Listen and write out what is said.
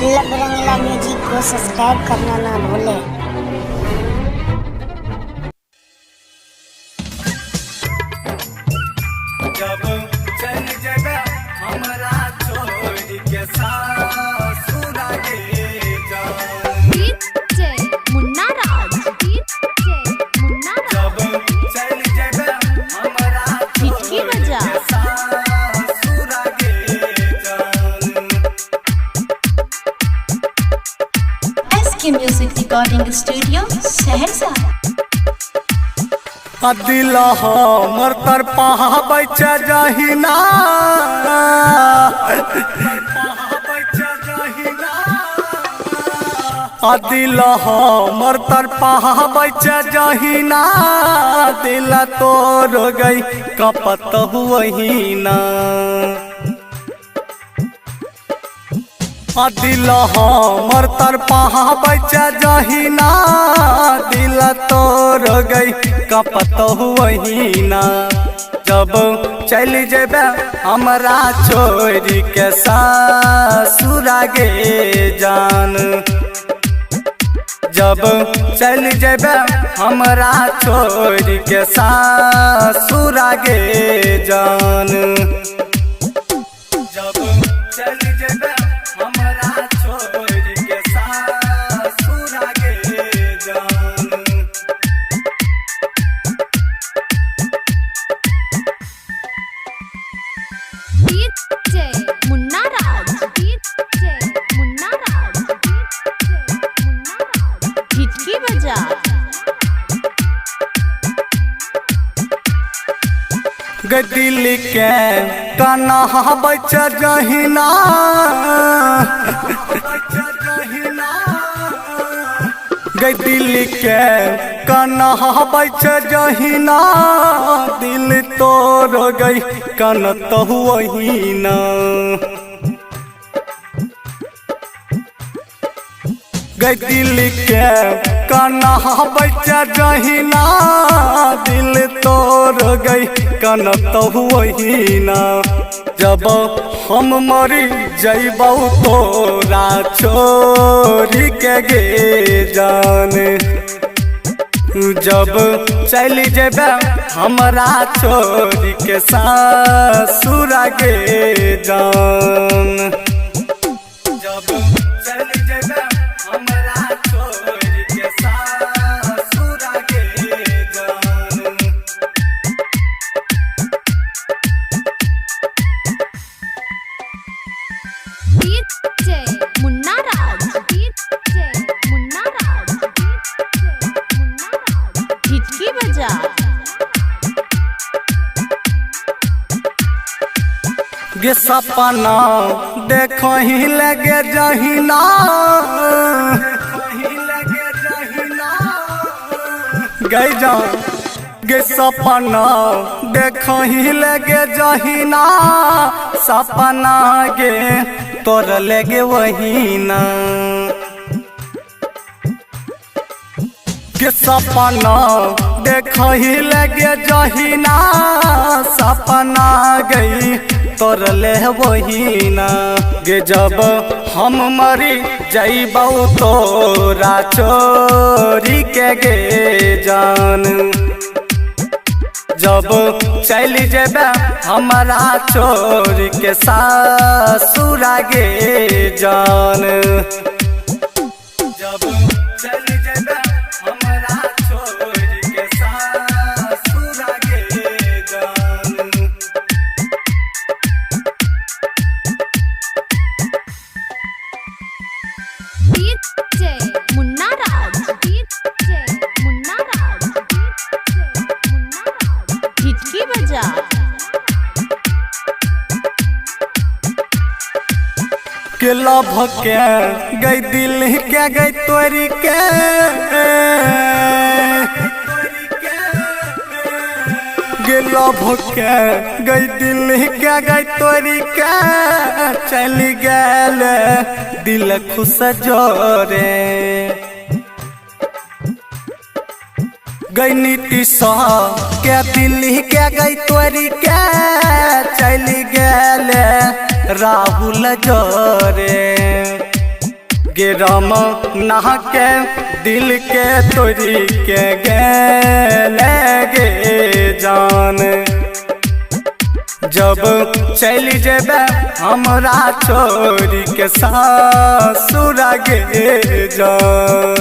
लब रंगीला music को subscribe करना ना भूलें। जब चल जगा हमरा छोड़ के सासुर गे जान डीजे मुन्ना राज जब चल जगा हमरा हिटकी बजा सासुर गे जान SK music recording studio Saharsa. दिल हमर तर पहाबच जहिना दिल हमर तर पहाबच जहिना दिल तोड़ गई कपत हुईना दिल हमर तर पहाबच जहिना दिल तोड़ गई कपत हुईना जब चल जेबे हमरा छोड़ के सासुर गे जान जब चल जेबे हमरा छोड़ के सासुर गे जान जब चल जेबे हमरा छोड़ के सासुर गे जान डीजे मुन्ना राज हिटकी बजा दिल के काना बच जहिना दिल के काना बच जहिना दिल तोड़ गई कन तो वहीना दिल के काना बच जहिना दिल तोड़ गई कन तो वहीना जब हम मरी जइबौ तोरा छोड़ी के गे जान जब चल जेबे हमरा छोड़ के सासुर गे जान जब चल जेबे हमरा छोड़ के सासुर गे जान डीजे मुन्ना राज हिटकी बजा गे सपना देखो ही लगे जहिना गई जान गे सपना देखो ही लगे जहिना सपना गे तोर लगे वहीना के सपना देखो ही लगे जहिना सपना गई तोर ले वहीना गे जब हम मरी जइबौ तोरा छोड़ी के गे जान जब चल जेबे हमरा छोड़ के सासुर गे जान जब चल जेबे हमरा छोड़ के सासुर गे जान डीजे मुन्ना राज हिटकी बजा के लभ के गई दिल के गई तोरी के गे लभ के गई दिल के गई तोरी के चल गल दिल खुश जोरे गई नीतीश के दिल के गई तोरी के चल गल राहुल जोरे गिरम नहा के दिल के तोरी के गेले गे जान। जब चली जेबे हमरा छोरी के ससुर गे जान।